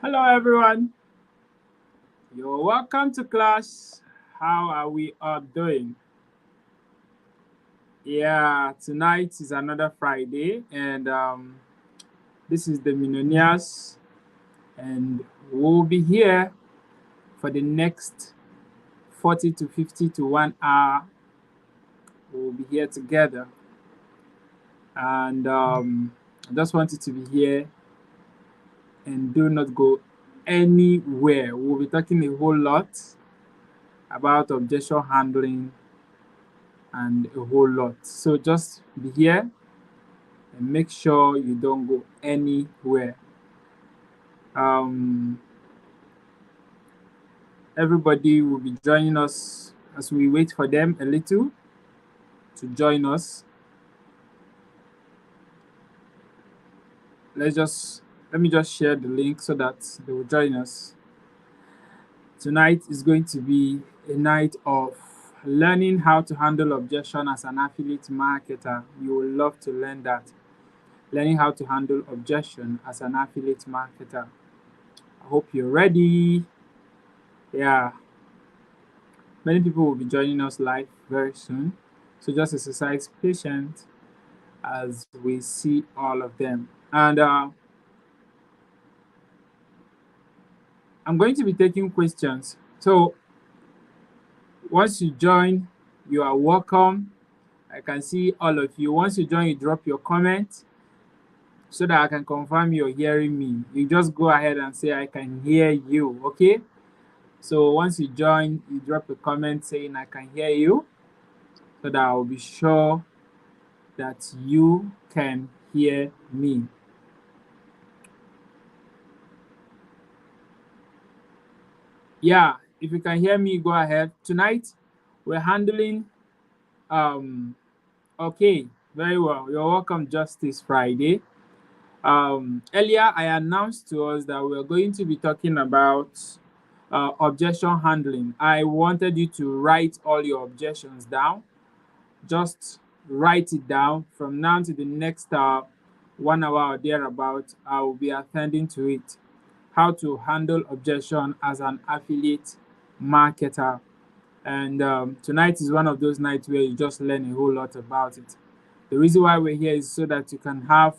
Hello, everyone. You're welcome to class. How are we all doing? Yeah, tonight is another Friday, and this is the Millionaires, and we'll be here for the next 40 to 50 to 1 hour. We'll be here together, and I just wanted to be here and do not go anywhere. We'll be talking a whole lot about objection handling and a whole lot. So just be here and make sure you don't go anywhere. Um, Everybody will be joining us as we wait for them a little to join us. Let me just share the link so that they will join us. Tonight is going to be a night of learning how to handle objection as an affiliate marketer. You will love to learn that. Learning how to handle objection as an affiliate marketer. I hope you're ready. Yeah, many people will be joining us live very soon. So just exercise patience as we see all of them. And I'm going to be taking questions. So once you join, you are welcome. I can see all of you. Once you join, you drop your comment so that I can confirm you're hearing me. You just go ahead and say, I can hear you, okay? So once you join, you drop a comment saying, I can hear you, so that I'll be sure that you can hear me. Yeah, if you can hear me, go ahead. Tonight, we're handling, okay, very well. You're welcome, Justice Friday. Earlier, I announced to us that we're going to be talking about objection handling. I wanted you to write all your objections down. Just write it down. From now to the next 1 hour or thereabout, I will be attending to it. How to handle objection as an affiliate marketer. And tonight is one of those nights where you just learn a whole lot about it. The reason why we're here is so that you can have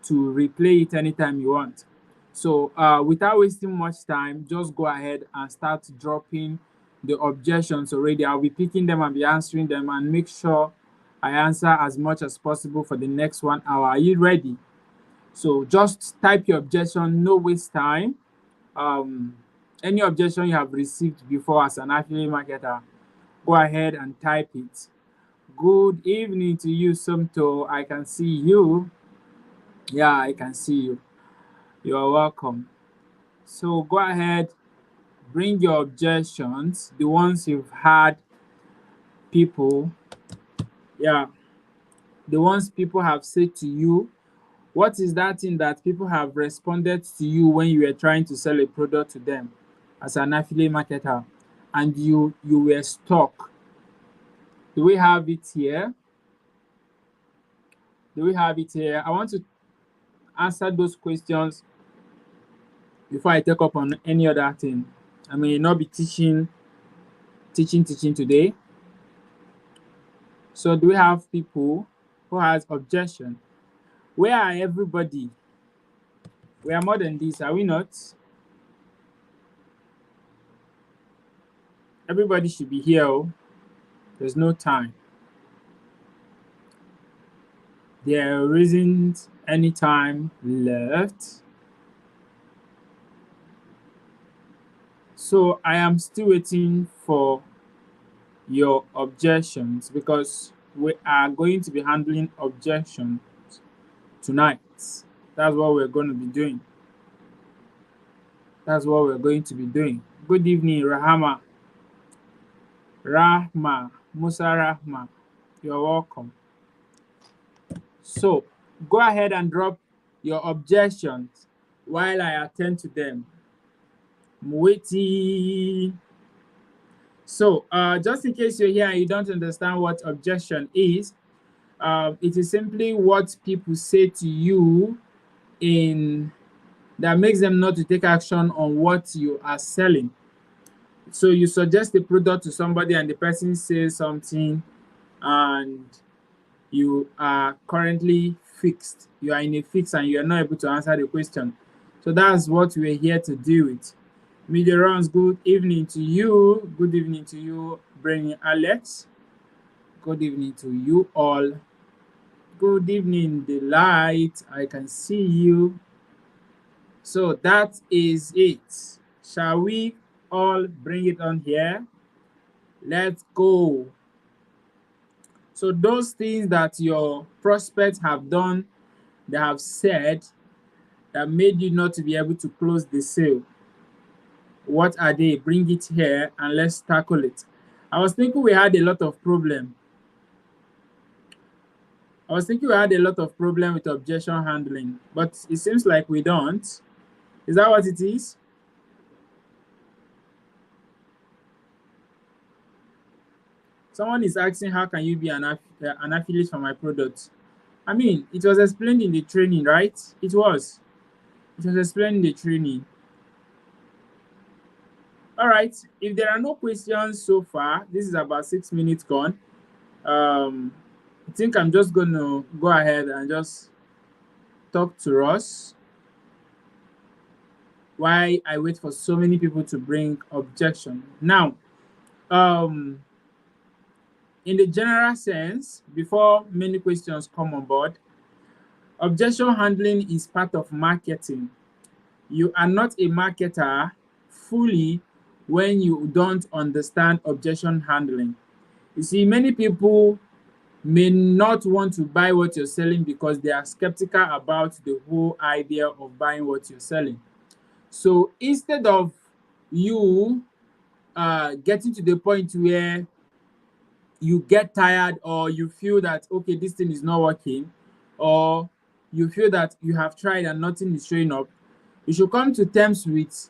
to replay it anytime you want. So without wasting much time, just go ahead and start dropping the objections already. I'll be picking them and be answering them, and make sure I answer as much as possible for the next 1 hour. Are you ready? So just type your objection, no waste time. Any objection you have received before as an affiliate marketer, go ahead and type it. Good evening to you, Sumto. I can see you. Yeah, I can see you. You are welcome. So go ahead, bring your objections, the ones you've had people, yeah, the ones people have said to you. What is that thing that people have responded to you when you were trying to sell a product to them as an affiliate marketer, and you were stuck? Do we have it here? Do we have it here? I want to answer those questions before I take up on any other thing. I may not be teaching today. So do we have people who has objection? Where are everybody? We are more than this, are we not? Everybody should be here. Oh. There's no time. There isn't any time left. So I am still waiting for your objections, because we are going to be handling objections tonight. That's what we're going to be doing. That's what we're going to be doing. Good evening, Rahma, Musa Rahma. You're welcome. So go ahead and drop your objections while I attend to them. Mwiti. So just in case you're here and you don't understand what objection is, it is simply what people say to you in that makes them not to take action on what you are selling. So you suggest the product to somebody and the person says something, and you are currently fixed. You are in a fix and you are not able to answer the question. So that's what we're here to deal with. Media runs, good evening to you. Good evening to you, Brainy Alex. Good evening to you all. Good evening, Delight. I can see you. So that is it. Shall we all bring it on here? Let's go. So those things that your prospects have done, they have said, that made you not to be able to close the sale, what are they? Bring it here and let's tackle it. I was thinking we had a lot of problem. With objection handling, but it seems like we don't. Is that what it is? Someone is asking, how can you be an affiliate for my product? I mean, it was explained in the training, right? It was explained in the training. All right, if there are no questions so far, this is about 6 minutes gone. I think I'm just going to go ahead and just talk to Ross while I wait for so many people to bring objection. Now, in the general sense, before many questions come on board, objection handling is part of marketing. You are not a marketer fully when you don't understand objection handling. You see, many people may not want to buy what you're selling because they are skeptical about the whole idea of buying what you're selling. So instead of you getting to the point where you get tired, or you feel that, okay, this thing is not working, or you feel that you have tried and nothing is showing up, you should come to terms with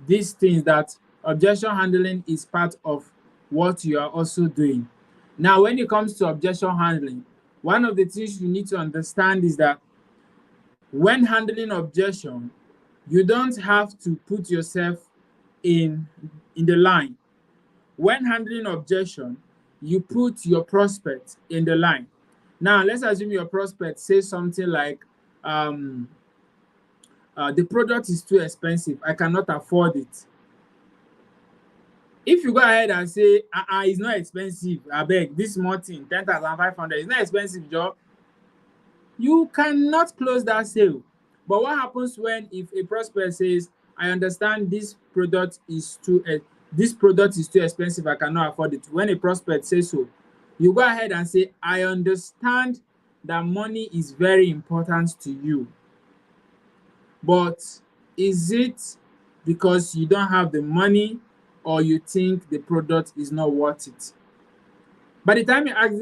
these things, that objection handling is part of what you are also doing. Now, when it comes to objection handling, one of the things you need to understand is that when handling objection, you don't have to put yourself in the line. When handling objection, you put your prospect in the line. Now, let's assume your prospect says something like, the product is too expensive, I cannot afford it. If you go ahead and say, it's not expensive, I beg, this small thing, 10,500, it's not expensive, job, you cannot close that sale. But what happens when if a prospect says, I understand this product is too expensive, I cannot afford it? When a prospect says so, you go ahead and say, I understand that money is very important to you, but is it because you don't have the money, or you think the product is not worth it? By the time you ask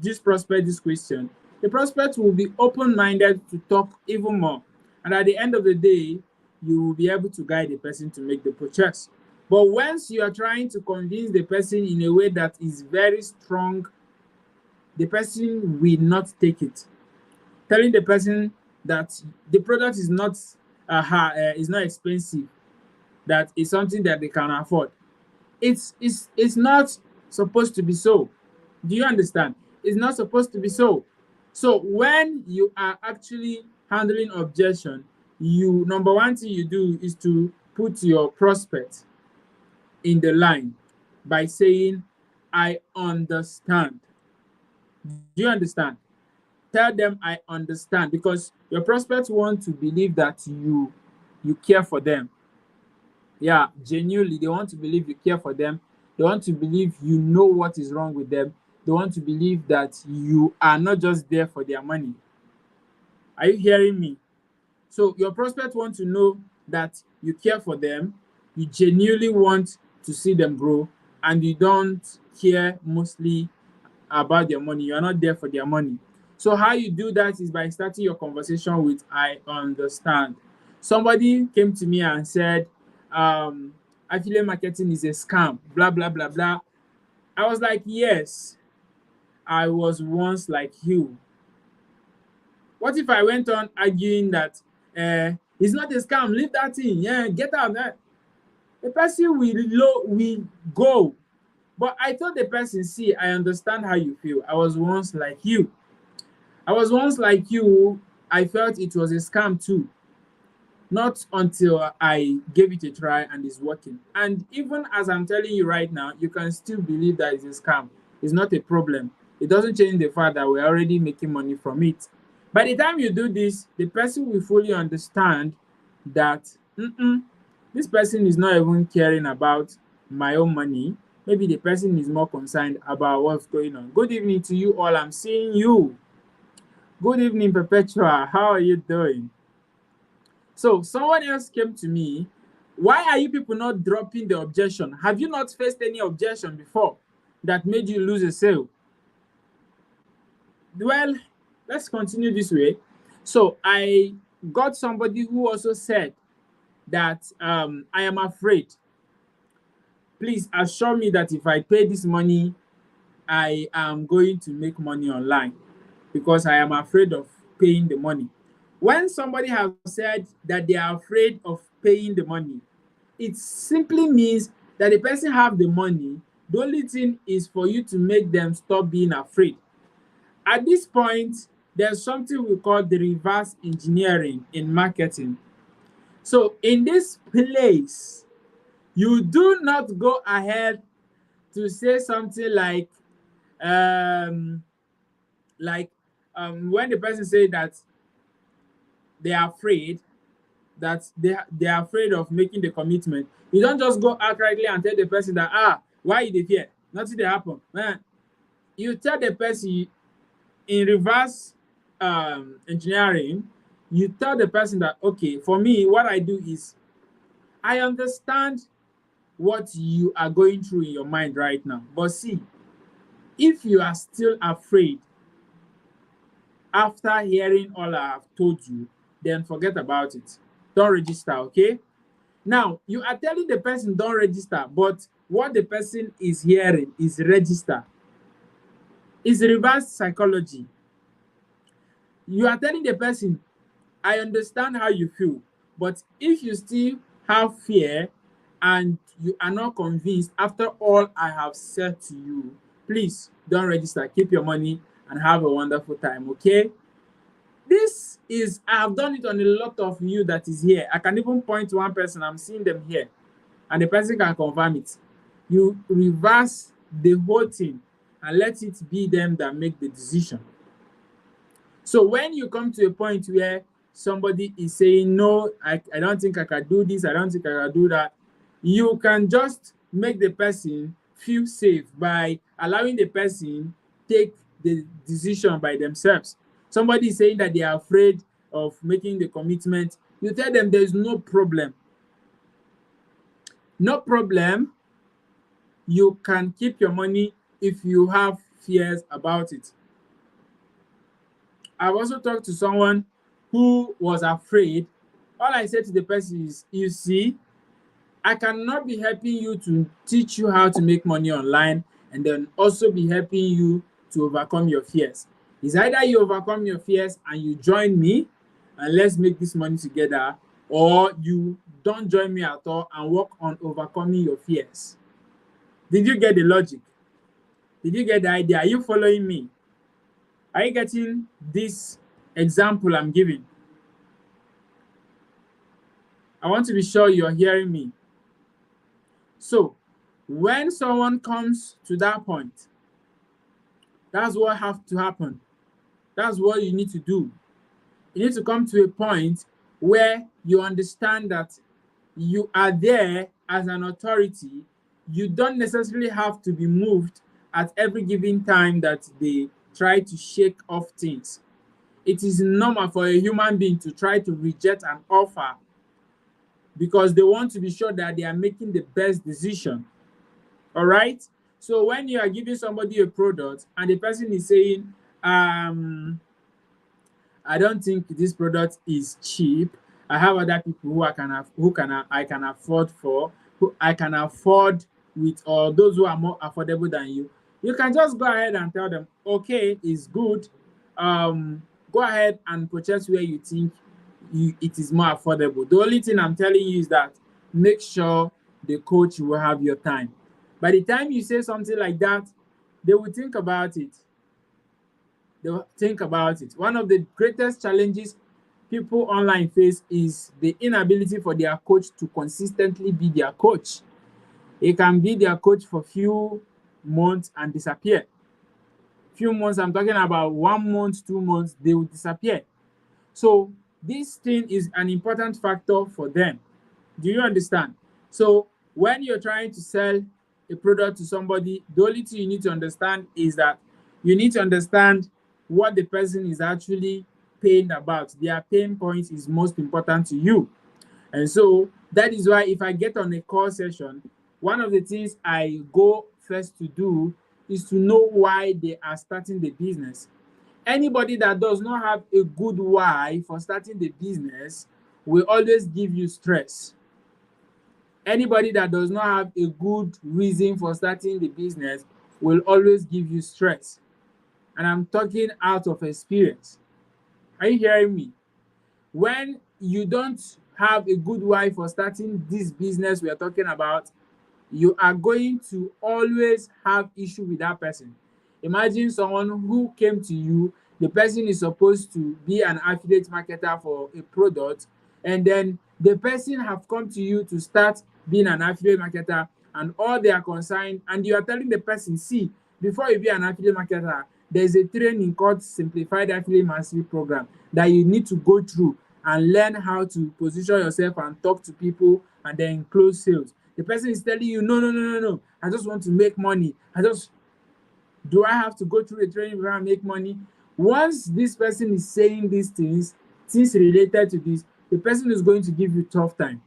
this prospect this question, the prospect will be open-minded to talk even more. And at the end of the day, you will be able to guide the person to make the purchase. But once you are trying to convince the person in a way that is very strong, the person will not take it. Telling the person that the product is not expensive, that is something that they can afford, it's not supposed to be so. Do you understand? It's not supposed to be so. So when you are actually handling objection, number one thing you do is to put your prospect in the line by saying, I understand. Do you understand? Tell them, I understand, because your prospects want to believe that you care for them. Yeah, genuinely, they want to believe you care for them. They want to believe you know what is wrong with them. They want to believe that you are not just there for their money. Are you hearing me? So your prospects want to know that you care for them, you genuinely want to see them grow, and you don't care mostly about their money. You are not there for their money. So how you do that is by starting your conversation with, I understand. Somebody came to me and said, affiliate marketing is a scam, blah, blah, blah, blah. I was like, yes, I was once like you. What if I went on arguing that It's not a scam. Leave that thing. Yeah, get out of that. The person will go. But I told the person, see, I understand how you feel. I was once like you. I was once like you. I felt it was a scam too. Not until I gave it a try and it's working. And even as I'm telling you right now, you can still believe that it's a scam. It's not a problem. It doesn't change the fact that we're already making money from it. By the time you do this, the person will fully understand that this person is not even caring about my own money. Maybe the person is more concerned about what's going on. Good evening to you all. I'm seeing you. Good evening, Perpetua. How are you doing? So someone else came to me. Why are you people not dropping the objection? Have you not faced any objection before that made you lose a sale? Well, let's continue this way. So I got somebody who also said that I am afraid. Please assure me that if I pay this money, I am going to make money online because I am afraid of paying the money. When somebody has said that they are afraid of paying the money, it simply means that the person have the money. The only thing is for you to make them stop being afraid. At this point, there's something we call the reverse engineering in marketing. So in this place, you do not go ahead to say something um, when the person say that they are afraid, that they are afraid of making the commitment. You don't just go outrightly and tell the person that why you dey fear? Nothing dey happen. Man, you tell the person in reverse engineering, you tell the person that okay, for me, what I do is I understand what you are going through in your mind right now. But see, if you are still afraid after hearing all I have told you, then forget about it. Don't register, okay? Now, you are telling the person don't register, but what the person is hearing is register. It's reverse psychology. You are telling the person, I understand how you feel, but if you still have fear and you are not convinced after all I have said to you, please don't register. Keep your money and have a wonderful time, okay? This is, I have done it on a lot of you that is here. I can even point to one person, I'm seeing them here, and the person can confirm it. You reverse the whole thing and let it be them that make the decision. So when you come to a point where somebody is saying, no, I don't think I can do this, I don't think I can do that, you can just make the person feel safe by allowing the person take the decision by themselves. Somebody is saying that they are afraid of making the commitment. You tell them there's no problem. No problem. You can keep your money if you have fears about it. I've also talked to someone who was afraid. All I said to the person is, you see, I cannot be helping you to teach you how to make money online and then also be helping you to overcome your fears. It's either you overcome your fears and you join me and let's make this money together, or you don't join me at all and work on overcoming your fears. Did you get the logic? Did you get the idea? Are you following me? Are you getting this example I'm giving? I want to be sure you're hearing me. So, when someone comes to that point, that's what has to happen. That's what you need to do. You need to come to a point where you understand that you are there as an authority. You don't necessarily have to be moved at every given time that they try to shake off things. It is normal for a human being to try to reject an offer because they want to be sure that they are making the best decision. All right? So when you are giving somebody a product and the person is saying, I don't think this product is cheap. I have other people who I can afford for, who I can afford with, or those who are more affordable than you. You can just go ahead and tell them, okay, it's good. Go ahead and purchase where you think it is more affordable. The only thing I'm telling you is that make sure the coach will have your time. By the time you say something like that, they will think about it. They will think about it. One of the greatest challenges people online face is the inability for their coach to consistently be their coach. He can be their coach for few months and disappear. Few months, I'm talking about 1 month, 2 months, they will disappear. So this thing is an important factor for them. Do you understand? So when you're trying to sell a product to somebody, the only thing you need to understand is that you need to understand what the person is actually pain about. Their pain points is most important to you. And so that is why if I get on a call session, one of the things I go first to do is to know why they are starting the business. Anybody that does not have a good why for starting the business will always give you stress. Anybody that does not have a good reason for starting the business will always give you stress. And I'm talking out of experience. Are you hearing me? When you don't have a good why for starting this business we are talking about, you are going to always have issue with that person. Imagine someone who came to you, the person is supposed to be an affiliate marketer for a product, and then the person have come to you to start being an affiliate marketer, and all they are concerned, and you are telling the person, see, before you be an affiliate marketer, there's a training called Simplified Affiliate Mastery Program that you need to go through and learn how to position yourself and talk to people and then close sales. The person is telling you, no, I just want to make money. Do I have to go through a training program and make money? Once this person is saying these things related to this, the person is going to give you tough time.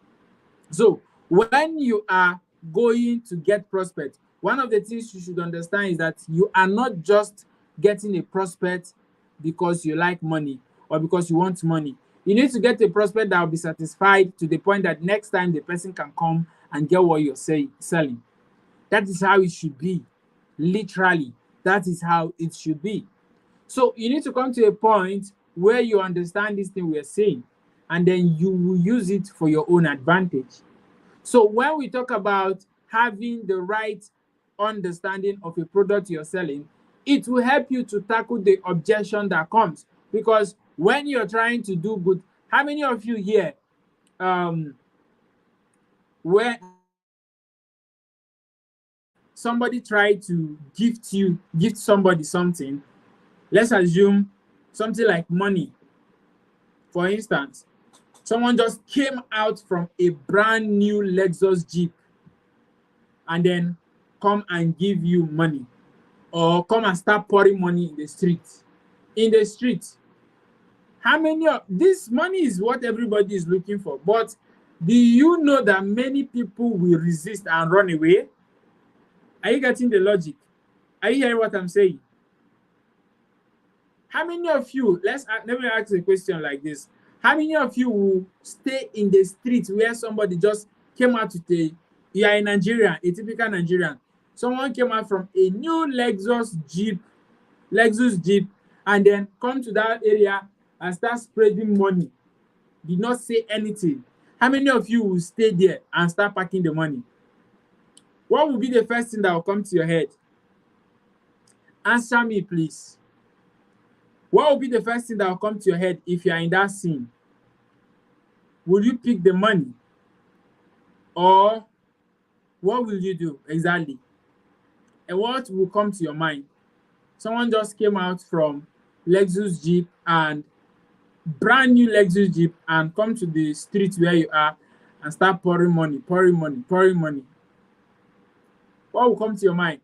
So when you are going to get prospect, one of the things you should understand is that you are not just getting a prospect because you like money or because you want money. You need to get a prospect that will be satisfied to the point that next time the person can come and get what you're selling. That is how it should be. Literally, that is how it should be. So you need to come to a point where you understand this thing we're saying, and then you will use it for your own advantage. So when we talk about having the right understanding of a product you're selling, it will help you to tackle the objection that comes. Because when you're trying to do good, how many of you here, where somebody tried to gift somebody something, let's assume something like money, for instance, someone just came out from a brand new Lexus Jeep and then come and give you money, or come and start pouring money in the street. How many of this money is what everybody is looking for? But do you know that many people will resist and run away? Are you getting the logic? Are you hearing what I'm saying? How many of you, let me ask a question like this. How many of you will stay in the street where somebody just came out to you are in Nigeria, a typical Nigerian. Someone came out from a new Lexus Jeep, and then come to that area and start spreading money. Did not say anything. How many of you will stay there and start packing the money? What will be the first thing that will come to your head? Answer me, please. What will be the first thing that will come to your head if you are in that scene? Will you pick the money? Or what will you do exactly? And what will come to your mind? Someone just came out from Lexus Jeep, and brand new Lexus Jeep, and come to the street where you are and start pouring money. What will come to your mind?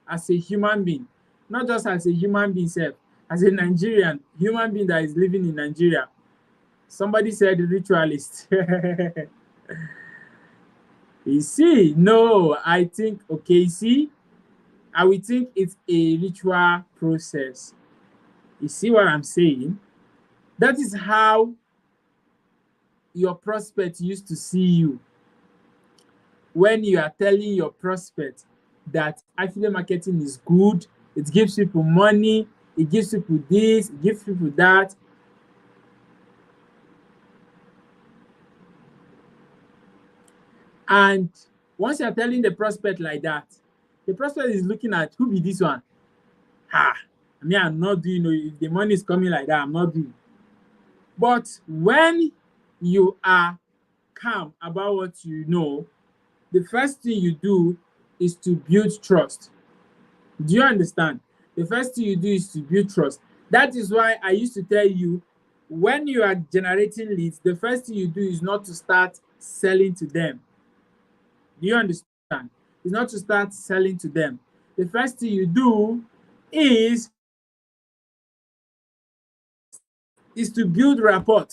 As a human being, not just as a human being self, as a Nigerian human being that is living in Nigeria. Somebody said ritualist. You see, no, I think, okay, see, I will think it's a ritual process. You see what I'm saying? That is how your prospect used to see you. When you are telling your prospect that affiliate marketing is good, it gives people money, it gives people this, it gives people that, And once you're telling the prospect like that, the prospect is looking at, who be this one? Ha! I mean, I'm not doing, if the money is coming like that, I'm not doing. But when you are calm about what you know, the first thing you do is to build trust. Do you understand? The first thing you do is to build trust. That is why I used to tell you, when you are generating leads, the first thing you do is not to start selling to them. Do you understand? It's not to start selling to them. The first thing you do is to build rapport.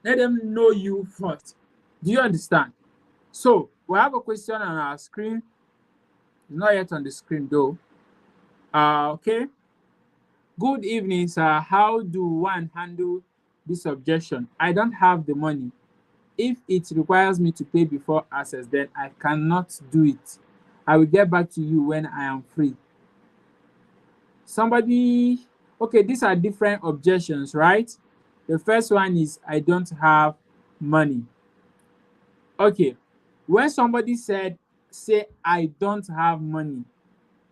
Let them know you first. Do you understand? So we have a question on our screen. It's not yet on the screen though. Okay. Good evening, sir. How do one handle this objection? I don't have the money. If it requires me to pay before access, then I cannot do it. I will get back to you when I am free. Somebody, okay, these are different objections, right? The first one is, I don't have money. Okay, when somebody say I don't have money,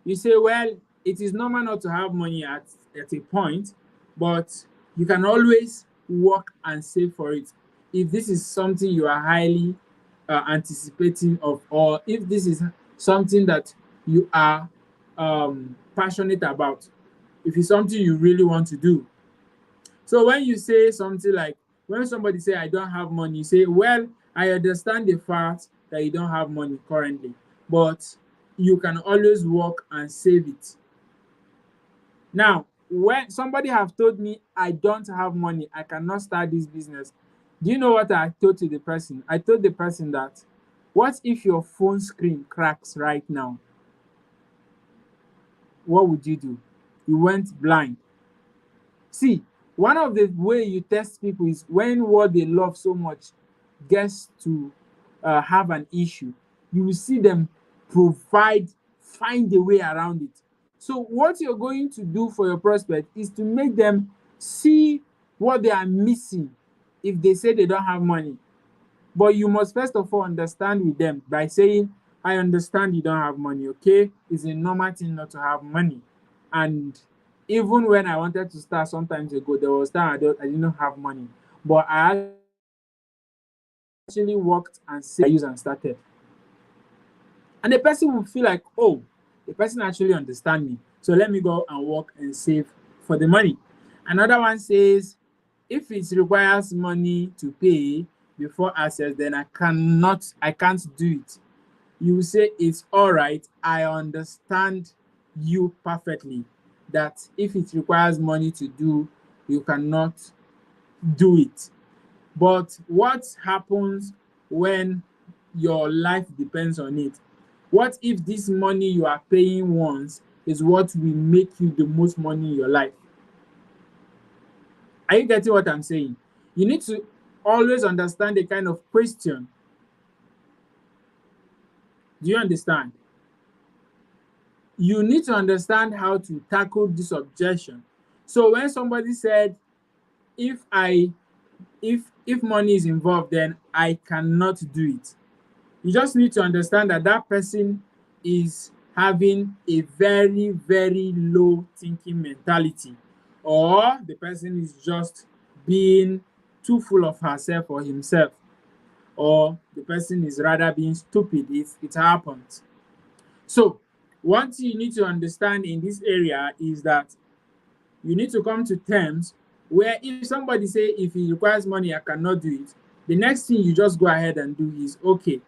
you say, well, it is normal not to have money at a point, but you can always work and save for it. If this is something you are highly anticipating of, or if this is something that you are passionate about, if it's something you really want to do. So when you say something like, when somebody say, I don't have money, you say, well, I understand the fact that you don't have money currently, but you can always work and save it. Now, when somebody have told me I don't have money, I cannot start this business, do you know what I told to the person? I told the person that, what if your phone screen cracks right now? What would you do? You went blind. See, one of the way you test people is when what they love so much gets to have an issue, you will see them find a way around it. So what you're going to do for your prospect is to make them see what they are missing if they say they don't have money. But you must first of all understand with them by saying, I understand you don't have money, okay? It's a normal thing not to have money. And even when I wanted to start sometimes ago, there was time I didn't have money. But I actually worked and saved, I used and started. And the person will feel like, oh, the person actually understands me. So let me go and work and save for the money. Another one says, if it requires money to pay before access, then I can't do it. You say, it's all right. I understand you perfectly that if it requires money to do, you cannot do it. But what happens when your life depends on it? What if this money you are paying once is what will make you the most money in your life? Are you getting what I'm saying? You need to always understand the kind of question. Do you understand? You need to understand how to tackle this objection. So when somebody said, if money is involved, then I cannot do it, you just need to understand that that person is having a very, very low thinking mentality, or the person is just being too full of herself or himself, or the person is rather being stupid if it happens. So one thing you need to understand in this area is that you need to come to terms where if somebody say, if it requires money, I cannot do it, the next thing you just go ahead and do is, okay,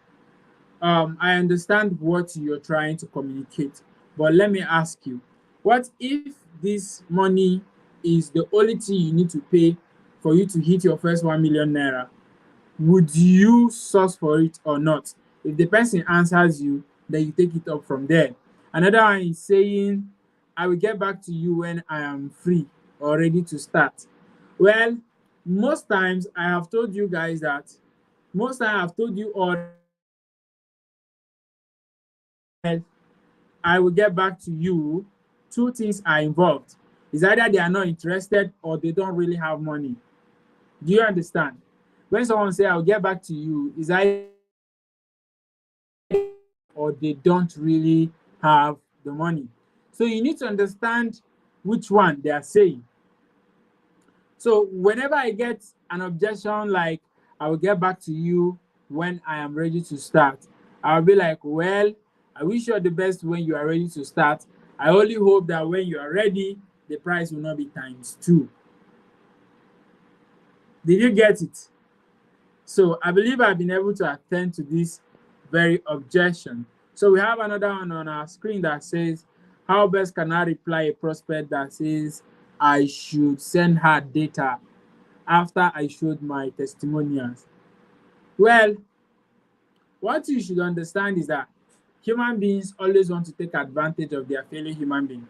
I understand what you're trying to communicate, but let me ask you, what if this money is the only thing you need to pay for you to hit your first 1 million naira? Would you source for it or not? If the person answers you, then you take it up from there. Another one is saying, I will get back to you when I am free or ready to start. Well, most times I have told you guys that, most times I have told you all, I will get back to you. Two things are involved. It's either they are not interested or they don't really have money. Do you understand? when someone say I'll get back to you, is either or they don't really have the money. So you need to understand which one they are saying. So whenever I get an objection like I will get back to you when I am ready to start, I'll be like, well, I wish you the best when you are ready to start. I only hope that when you are ready, the price will not be times two. Did you get it? So I believe I've been able to attend to this very objection. So we have another one on our screen that says, how best can I reply a prospect that says I should send her data after I showed my testimonials? Well, what you should understand is that human beings always want to take advantage of their fellow human being.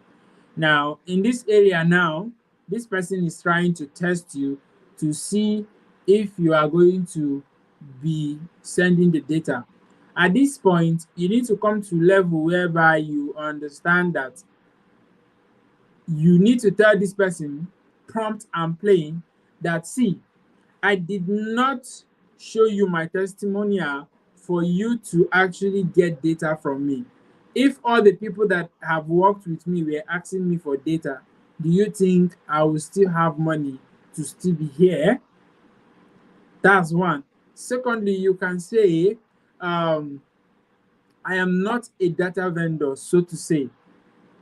Now, in this area now, this person is trying to test you to see if you are going to be sending the data. At this point, you need to come to a level whereby you understand that you need to tell this person prompt and plain that, see, I did not show you my testimonial for you to actually get data from me. If all the people that have worked with me were asking me for data, do you think I will still have money to still be here? That's one. Secondly, you can say, I am not a data vendor, so to say.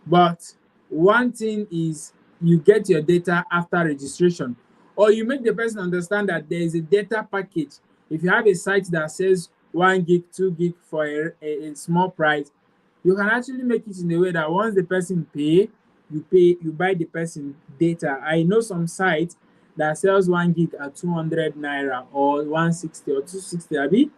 But one thing is you get your data after registration, or you make the person understand that there is a data package. If you have a site that says 1 gig, 2 gig for a small price, you can actually make it in a way that once the person you buy the person data. I know some sites that sells 1 gig at 200 naira or 160 or 260 abi.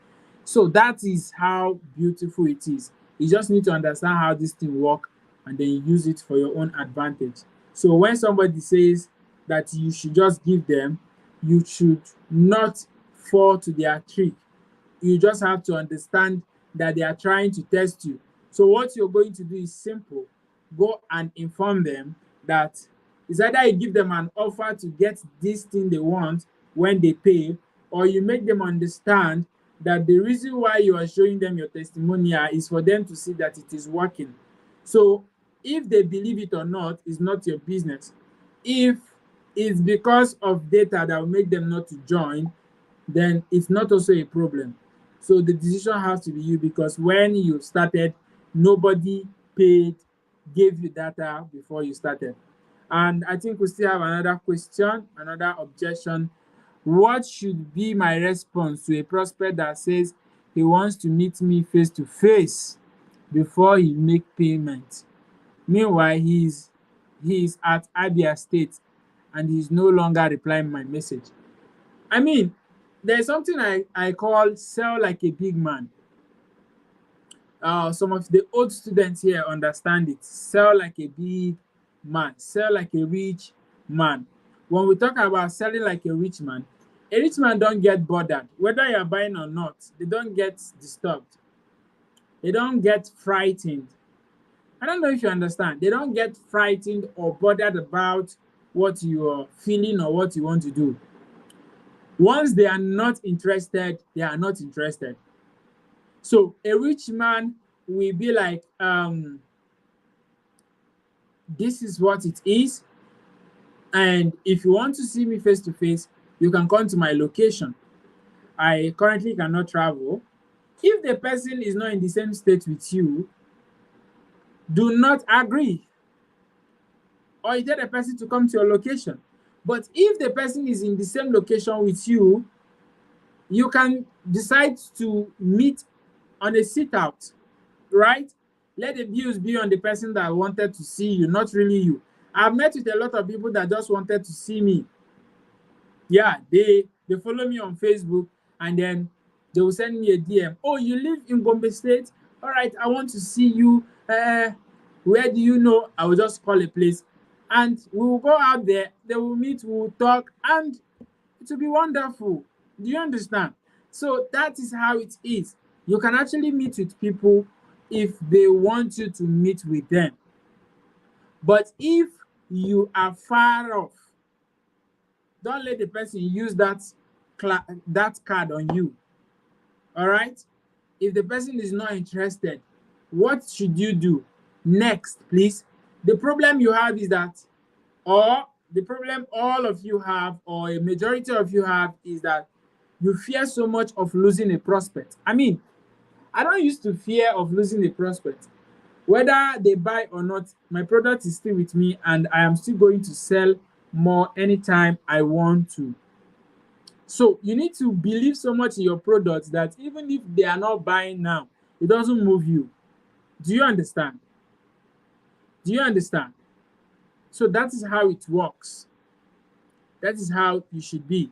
So that is how beautiful it is. You just need to understand how this thing work and then you use it for your own advantage. So when somebody says that you should just give them, you should not fall to their trick. You just have to understand that they are trying to test you. So what you're going to do is simple. Go and inform them that it's either you give them an offer to get this thing they want when they pay, or you make them understand that the reason why you are showing them your testimonial is for them to see that it is working. So if they believe it or not is not your business. If it's because of data that will make them not to join, then it's not also a problem. So the decision has to be you, because when you started, nobody paid, gave you data before you started. And I think we still have another question, another objection. What should be my response to a prospect that says he wants to meet me face to face before he make payment? Meanwhile, he is at Abia State and he's no longer replying my message. I mean, there's something I call sell like a big man. Some of the old students here understand it. Sell like a big man, sell like a rich man. When we talk about selling like a rich man don't get bothered. Whether you're buying or not, they don't get disturbed. They don't get frightened. I don't know if you understand. They don't get frightened or bothered about what you're feeling or what you want to do. Once they are not interested, they are not interested. So a rich man will be like, this is what it is. And if you want to see me face to face, you can come to my location. I currently cannot travel. If the person is not in the same state with you, do not agree. Or you tell the person to come to your location. But if the person is in the same location with you, you can decide to meet on a sit out, right? Let the views be on the person that wanted to see you, not really you. I've met with a lot of people that just wanted to see me. Yeah, they follow me on Facebook and then they will send me a DM. Oh, you live in Gombe State? All right, I want to see you. Where do you know? I will just call a place and we will go out there. They will meet, we will talk, and it will be wonderful. Do you understand? So that is how it is. You can actually meet with people if they want you to meet with them. But if you are far off, don't let the person use that that card on you. All right. If the person is not interested, what should you do next, please? The problem you have is that, or the problem all of you have, or a majority of you have, is that you fear so much of losing a prospect. I mean, I don't used to fear of losing a prospect. Whether they buy or not, my product is still with me and I am still going to sell more anytime I want to. So you need to believe so much in your product that even if they are not buying now, it doesn't move you. Do you understand? Do you understand? So that is how it works. That is how you should be.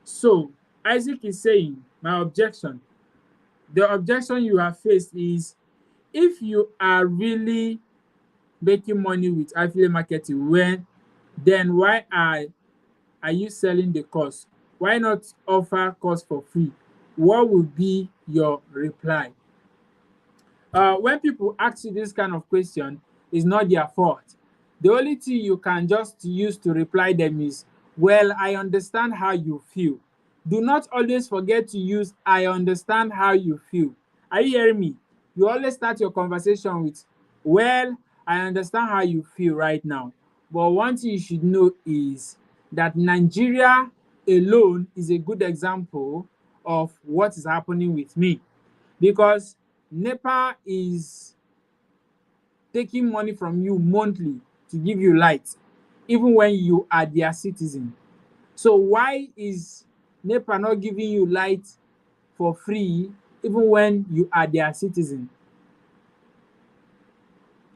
So Isaac is saying, my objection, the objection you have faced is, if you are really making money with affiliate marketing, then why are you selling the course? Why not offer course for free? What will be your reply? When people ask you this kind of question, it's not their fault. The only thing you can just use to reply them is, well, I understand how you feel. Do not always forget to use I understand how you feel. Are you hearing me? You always start your conversation with, well, I understand how you feel right now. But one thing you should know is that Nigeria alone is a good example of what is happening with me, because NEPA is taking money from you monthly to give you light, even when you are their citizen. So why is NEPA not giving you light for free even when you are their citizen?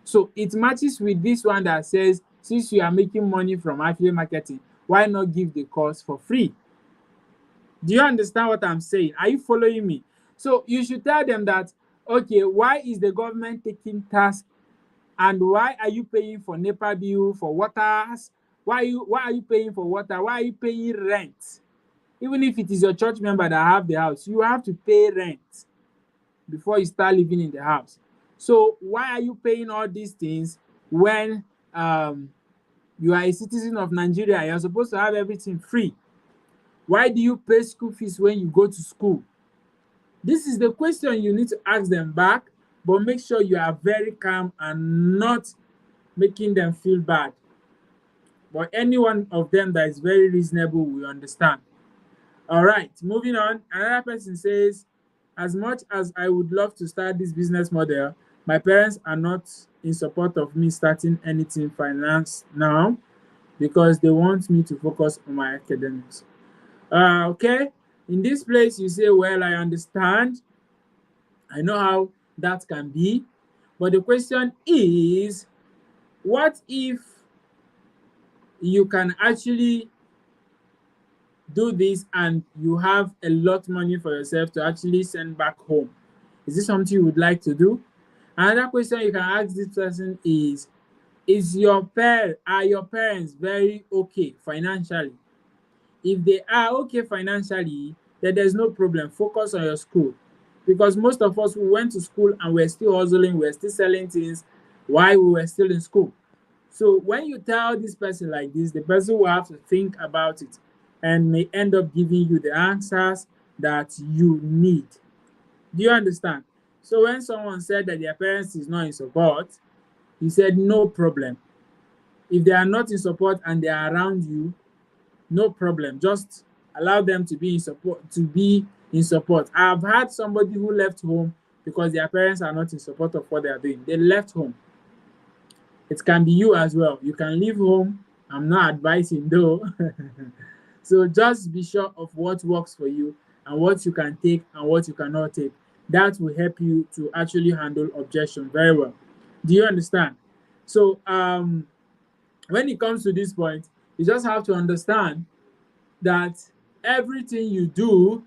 So it matches with this one that says, since you are making money from affiliate marketing, why not give the course for free? Do you understand what I'm saying? Are you following me? So you should tell them that, okay, why is the government taking tax, and why are you paying for NEPA bill, for waters? Why are you paying for water? Why are you paying rent? Even if it is your church member that have the house, you have to pay rent before you start living in the house. So why are you paying all these things when you are a citizen of Nigeria? You're supposed to have everything free. Why do you pay school fees when you go to school? This is the question you need to ask them back, but make sure you are very calm and not making them feel bad. But any one of them that is very reasonable will understand. All right, moving on. Another person says, as much as I would love to start this business model, my parents are not in support of me starting anything finance now because they want me to focus on my academics. Okay, in this place you say, well, I understand. I know how that can be. But the question is, what if you can actually do this and you have a lot of money for yourself to actually send back home? Is this something you would like to do? Another question you can ask this person is are your parents very okay financially? If they are okay financially, then there's no problem. Focus on your school. Because most of us, we went to school and we're still hustling, we're still selling things while we were still in school. So when you tell this person like this, the person will have to think about it and may end up giving you the answers that you need. Do you understand? So when someone said that their parents is not in support, he said no problem. If they are not in support and they are around you, no problem. Just allow them to be in support. I've had somebody who left home because their parents are not in support of what they are doing. They left home. It can be you as well. You can leave home. I'm not advising though. So just be sure of what works for you and what you can take and what you cannot take. That will help you to actually handle objection very well. Do you understand? So when it comes to this point, you just have to understand that everything you do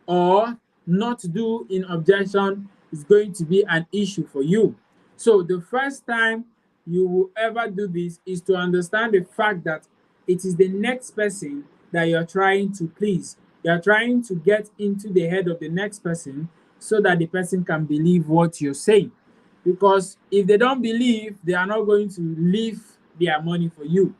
or not do in objection is going to be an issue for you. So the first time you will ever do this is to understand the fact that it is the next person that you're trying to please. You're trying to get into the head of the next person so that the person can believe what you're saying. Because if they don't believe, they are not going to leave their money for you.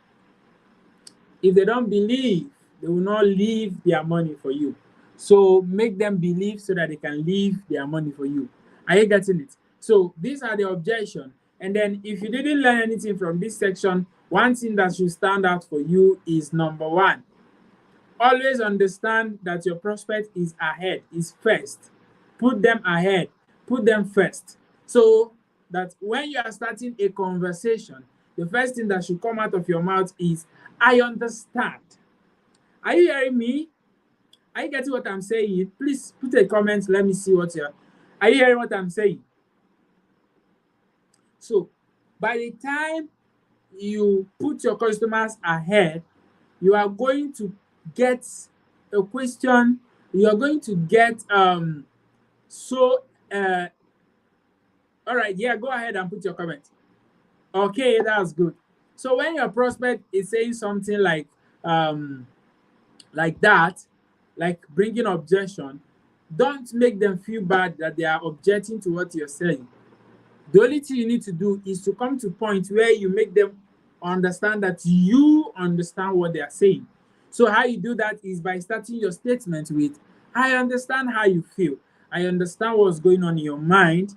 If they don't believe, They will not leave their money for you. So make them believe so that they can leave their money for you. Are you getting it? So these are the objection. And then if you didn't learn anything from this section, one thing that should stand out for you is number one. Always understand that your prospect is ahead, is first. Put them ahead, put them first. So that when you are starting a conversation, the first thing that should come out of your mouth is, I understand. Are you hearing me? Are you getting what I'm saying? Please put a comment. Let me see what you're. Are you hearing what I'm saying? So by the time you put your customers ahead, you are going to get a question. You are going to get so all right, yeah, go ahead and put your comment. Okay, that's good. So when your prospect is saying something like that, like bringing objection, don't make them feel bad that they are objecting to what you're saying. The only thing you need to do is to come to a point where you make them understand that you understand what they are saying. So how you do that is by starting your statement with, I understand how you feel. I understand what's going on in your mind.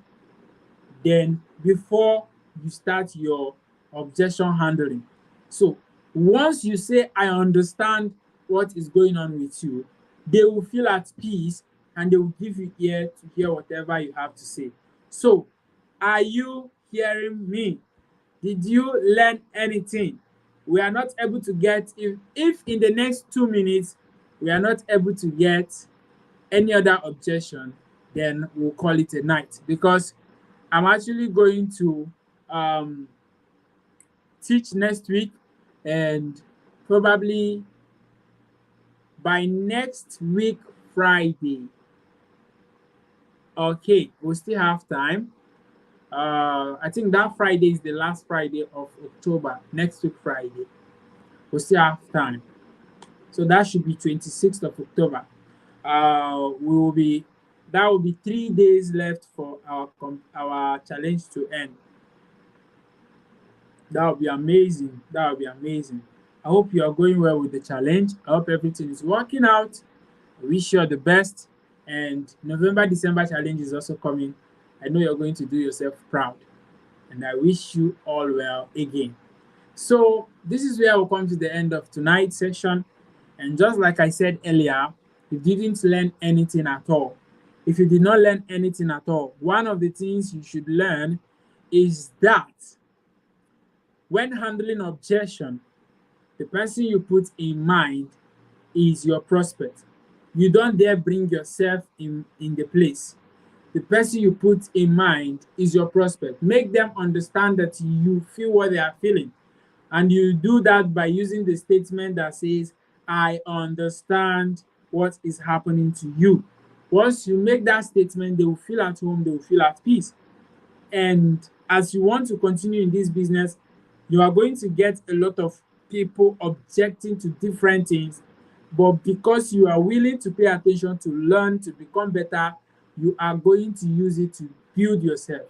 Then before you start your objection handling. So once you say, I understand what is going on with you, they will feel at peace and they will give you ear to hear whatever you have to say. So are you hearing me? Did you learn anything? We are not able to get, if in the next 2 minutes we are not able to get any other objection, then we'll call it a night, because I'm actually going to teach next week, and probably by next week Friday. Okay, we'll still have time. I think that Friday is the last Friday of October. Next week Friday, we'll still have time. So that should be 26th of October. That will be 3 days left for our challenge to end. That would be amazing. That would be amazing. I hope you are going well with the challenge. I hope everything is working out. I wish you all the best. And November, December challenge is also coming. I know you're going to do yourself proud. And I wish you all well again. So this is where we'll come to the end of tonight's session. And just like I said earlier, you didn't learn anything at all. If you did not learn anything at all, one of the things you should learn is that when handling objection, the person you put in mind is your prospect. You don't dare bring yourself in the place. The person you put in mind is your prospect. Make them understand that you feel what they are feeling. And you do that by using the statement that says, I understand what is happening to you. Once you make that statement, they will feel at home, they will feel at peace. And as you want to continue in this business, you are going to get a lot of people objecting to different things. But because you are willing to pay attention, to learn, to become better, you are going to use it to build yourself.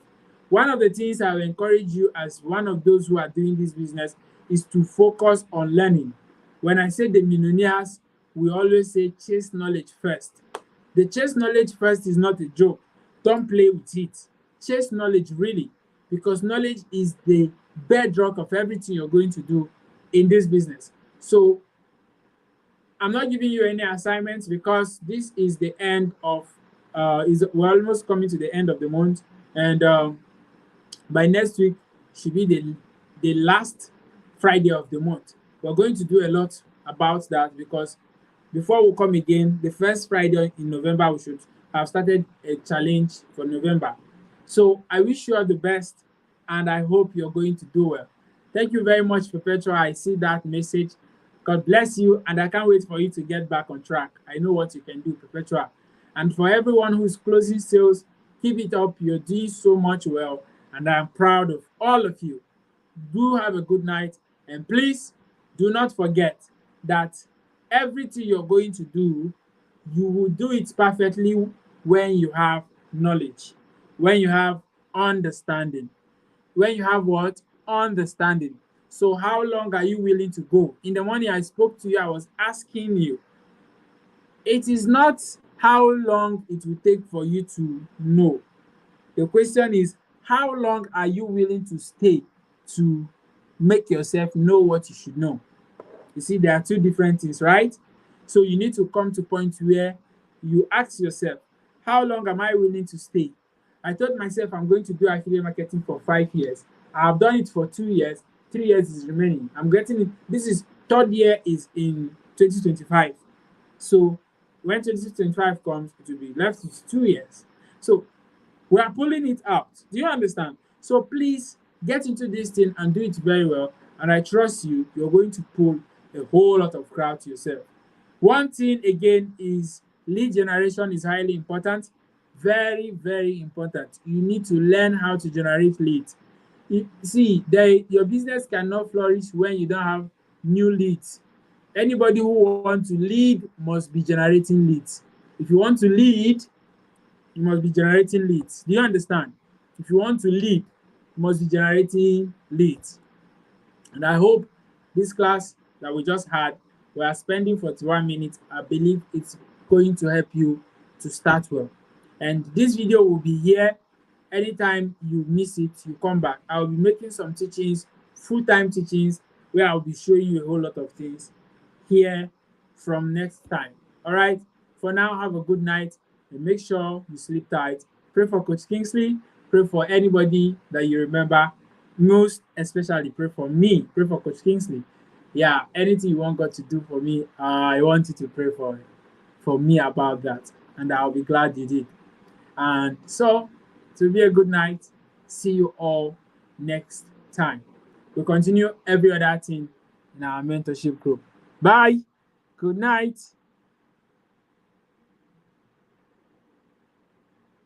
One of the things I will encourage you as one of those who are doing this business is to focus on learning. When I say the millionaires, we always say chase knowledge first. The chase knowledge first is not a joke. Don't play with it. Chase knowledge really, because knowledge is the bedrock of everything you're going to do in this business. So I'm not giving you any assignments because this is the end of we're almost coming to the end of the month, and by next week should be the last Friday of the month. We're going to do a lot about that, because before we come again, the first Friday in November, we should have started a challenge for November. So I wish you all the best, and I hope you're going to do well. Thank you very much, Perpetua. I see that message. God bless you, and I can't wait for you to get back on track. I know what you can do, Perpetua. And for everyone who's closing sales, keep it up. You're doing so much well, and I'm proud of all of you. Do have a good night, and please do not forget that everything you're going to do, you will do it perfectly when you have knowledge, when you have understanding. When you have what? Understanding. So how long are you willing to go? In the morning I spoke to you, I was asking you, it is not how long it will take for you to know. The question is, how long are you willing to stay to make yourself know what you should know? You see, there are two different things, right? So you need to come to a point where you ask yourself, how long am I willing to stay? I told myself I'm going to do affiliate marketing for 5 years. I have done it for 2 years. 3 years is remaining. I'm getting it. This is third year is in 2025. So when 2025 comes, it will be left with 2 years. So we are pulling it out. Do you understand? So please get into this thing and do it very well. And I trust you, you're going to pull a whole lot of crowd to yourself. One thing again is lead generation is highly important. Very, very important. You need to learn how to generate leads. See, your business cannot flourish when you don't have new leads. Anybody who wants to lead must be generating leads. If you want to lead, you must be generating leads. Do you understand? If you want to lead, you must be generating leads. And I hope this class that we just had, we are spending 41 minutes. I believe it's going to help you to start well. And this video will be here. Anytime you miss it, you come back. I'll be making some teachings, full-time teachings, where I'll be showing you a whole lot of things here from next time. All right? For now, have a good night and make sure you sleep tight. Pray for Coach Kingsley. Pray for anybody that you remember. Most especially, pray for me. Pray for Coach Kingsley. Yeah, anything you want God to do for me, I want you to pray for me about that. And I'll be glad you did. And so, it will be a good night. See you all next time. We'll continue every other thing in our mentorship group. Bye. Good night.